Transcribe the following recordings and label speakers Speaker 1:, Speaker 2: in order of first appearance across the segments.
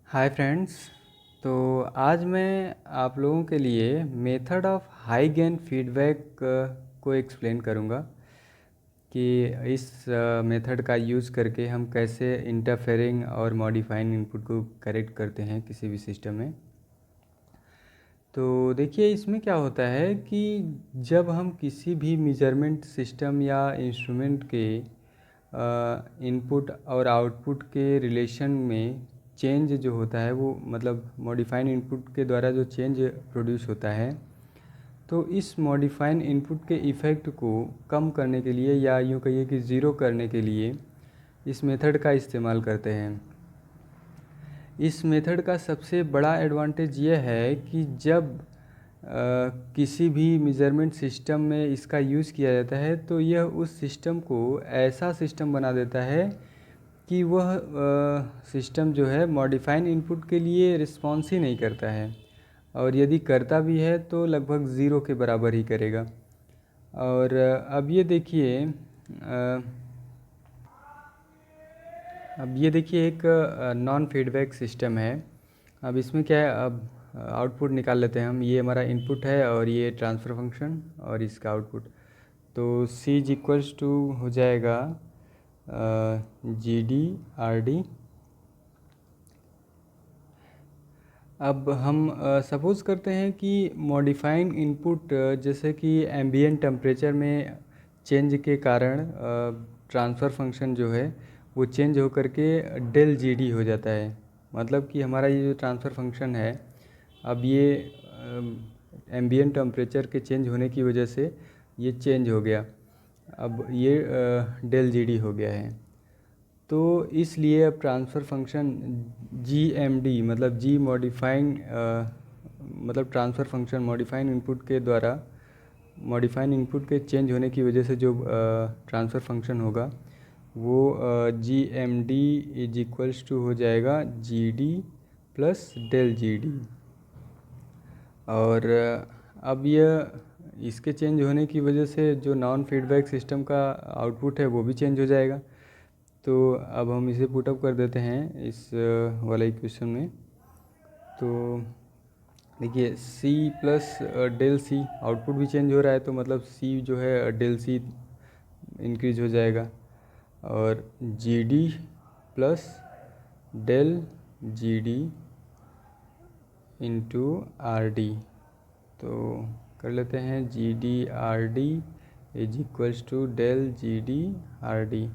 Speaker 1: Hi friends. तो आज मैं आप लोगों के लिए method of high gain feedback को एक्सप्लेन करूँगा कि इस मेथड का यूज़ करके हम कैसे इंटरफेरिंग और मॉडिफाइंग इनपुट को करेक्ट करते हैं किसी भी सिस्टम में। तो देखिए इसमें क्या होता है कि जब हम किसी भी मेजरमेंट सिस्टम या इंस्ट्रूमेंट के इनपुट और आउटपुट के रिलेशन में चेंज जो होता है वो मतलब मॉडिफाइड इनपुट के द्वारा जो चेंज प्रोड्यूस होता है, तो इस मॉडिफाइड इनपुट के इफ़ेक्ट को कम करने के लिए या यूँ कहिए कि ज़ीरो करने के लिए इस मेथड का इस्तेमाल करते हैं। इस मेथड का सबसे बड़ा एडवांटेज ये है कि जब किसी भी मेज़रमेंट सिस्टम में इसका यूज़ किया जाता है तो यह उस सिस्टम को ऐसा सिस्टम बना देता है कि वह सिस्टम जो है मॉडिफाइड इनपुट के लिए रिस्पॉन्स ही नहीं करता है, और यदि करता भी है तो लगभग ज़ीरो के बराबर ही करेगा। और अब ये देखिए एक नॉन फीडबैक सिस्टम है। अब इसमें क्या है, अब आउटपुट निकाल लेते हैं हम। ये हमारा इनपुट है और ये ट्रांसफ़र फंक्शन और इसका आउटपुट। तो C इज इक्वल्स टू हो जाएगा GD/RD। अब हम सपोज़ करते हैं कि मॉडिफाइंग इनपुट जैसे कि एम्बिएंट टेम्परेचर में चेंज के कारण ट्रांसफ़र फंक्शन जो है वो चेंज होकर के डेल GD हो जाता है। मतलब कि हमारा ये जो ट्रांसफ़र फंक्शन है, अब ये एम्बिएंट टेम्परेचर के चेंज होने की वजह से ये चेंज हो गया। अब ये डेल GD हो गया है। तो इसलिए अब ट्रांसफ़र फंक्शन GMD मतलब जी मॉडिफाइंग मतलब ट्रांसफ़र फंक्शन मॉडिफाइंग इनपुट के द्वारा मॉडिफाइंग इनपुट के चेंज होने की वजह से जो ट्रांसफ़र फंक्शन होगा वो GMD इज इक्वल्स टू हो जाएगा GD प्लस डेल GD। और अब यह इसके चेंज होने की वजह से जो नॉन फीडबैक सिस्टम का आउटपुट है वो भी चेंज हो जाएगा। तो अब हम इसे पुटअप कर देते हैं इस वाले इक्वेशन में। तो देखिए C plus del C output भी चेंज हो रहा है, तो मतलब C जो है डेल C इंक्रीज हो जाएगा। और GD plus del GD into RD। तो कर लेते हैं GD/RD is equals to del GD/RD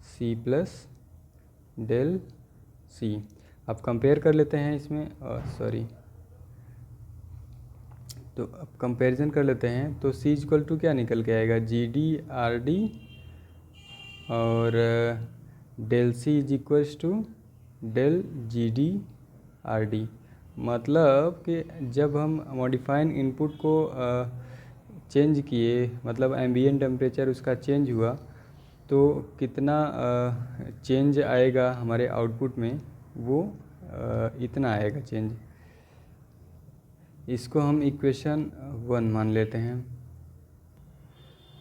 Speaker 1: C plus del C। अब कंपेयर कर लेते हैं इसमें, तो अब कंपैरिजन कर लेते हैं। तो C इक्वल टू क्या निकल के आएगा, GD/RD और del C is equals to del GD/RD। मतलब कि जब हम मॉडिफाइड इनपुट को चेंज किए, मतलब एम्बिएंट टेम्परेचर उसका चेंज हुआ, तो कितना चेंज आएगा हमारे आउटपुट में, वो इतना आएगा चेंज। इसको हम इक्वेशन 1 मान लेते हैं।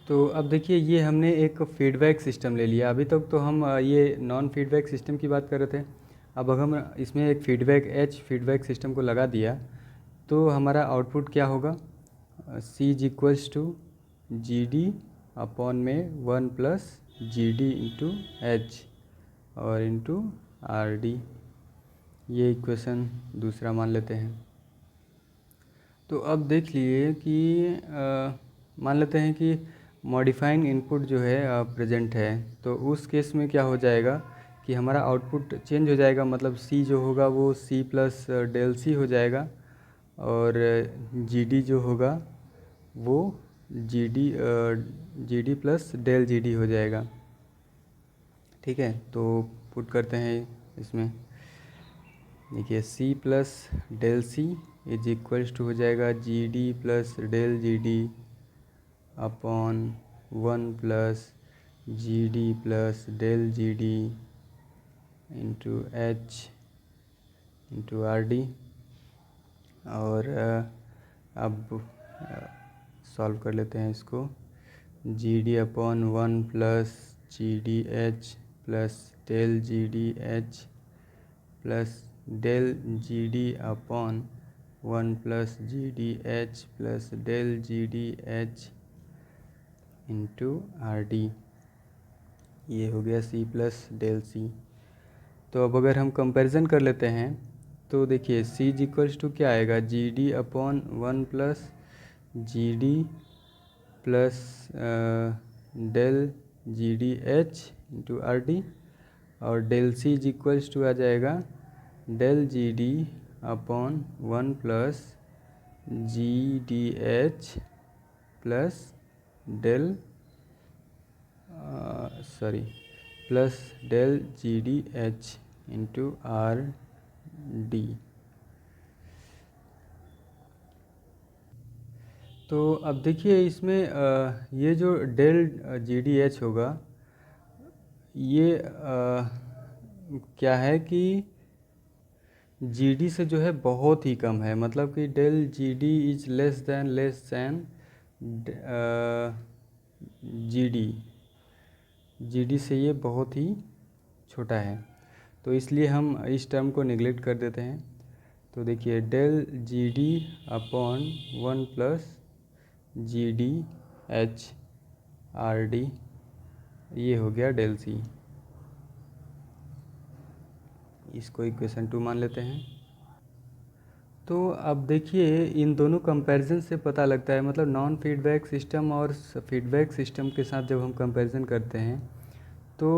Speaker 1: तो अब देखिए ये हमने एक फीडबैक सिस्टम ले लिया। अभी तक तो हम ये नॉन फीडबैक सिस्टम की बात कर रहे थे। अब अगर हम इसमें एक फीडबैक सिस्टम को लगा दिया तो हमारा आउटपुट क्या होगा, C इज इक्वल्स टू GD/में 1 प्लस GD इंटू H और इंटू RD। ये इक्वेशन दूसरा मान लेते हैं। तो अब देख लिए कि मान लेते हैं कि मॉडिफाइंग इनपुट जो है प्रेजेंट है, तो उस केस में क्या हो जाएगा कि हमारा आउटपुट चेंज हो जाएगा। मतलब C जो होगा वो C प्लस डेल C हो जाएगा और GD जो होगा वो GD प्लस डेल GD हो जाएगा। ठीक है, तो पुट करते हैं इसमें। देखिए C plus del C is equals to हो जाएगा GD plus del GD upon 1 plus GD plus del GD into H into RD। और अब सॉल्व कर लेते हैं इसको। GD upon 1 plus GD H plus del GD H plus del G D upon 1 plus G D H plus del G D H into R D. ये हो गया C plus del सी। तो अब अगर हम कंपैरिजन कर लेते हैं तो देखिए सी इज इक्वल्स टू क्या आएगा, G D upon 1 plus G D plus del G D H into R D, और del C is equals to आ जाएगा del G D upon 1 plus G D H plus del plus del G D H into R D. तो अब देखिए इसमें ये जो del G D H होगा, ये क्या है कि जी डी से जो है बहुत ही कम है, मतलब कि del G D is less than G D से ये बहुत ही छोटा है। तो इसलिए हम इस टर्म को निगलेक्ट कर देते हैं। तो देखिए del G D upon 1 plus G D H R D, ये हो गया डेल सी। इसको इक्वेशन 2 मान लेते हैं। तो अब देखिए इन दोनों कंपैरिजन से पता लगता है, मतलब नॉन फीडबैक सिस्टम और फीडबैक सिस्टम के साथ जब हम कंपैरिजन करते हैं तो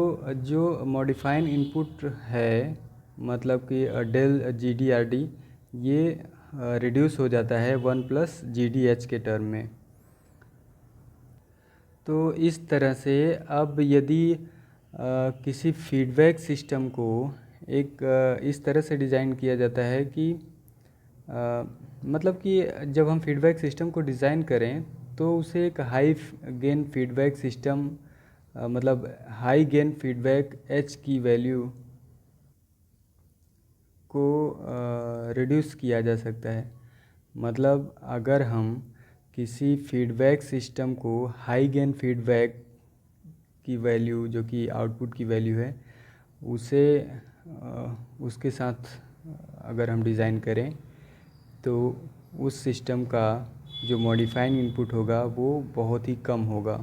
Speaker 1: जो मॉडिफाइड इनपुट है, मतलब कि del G D R D, ये रिड्यूस हो जाता है 1 प्लस जी डी एच के टर्म में। तो इस तरह से अब यदि किसी फीडबैक सिस्टम को एक इस तरह से डिज़ाइन किया जाता है कि मतलब कि जब हम फीडबैक सिस्टम को डिज़ाइन करें तो उसे एक हाई गेन फीडबैक सिस्टम, मतलब हाई गेन फीडबैक एच की वैल्यू को रिड्यूस किया जा सकता है। मतलब अगर हम किसी फीडबैक सिस्टम को हाई गेन फीडबैक की वैल्यू, जो कि आउटपुट की वैल्यू है, उसे उसके साथ अगर हम डिज़ाइन करें तो उस सिस्टम का जो मॉडिफाइंग इनपुट होगा वो बहुत ही कम होगा।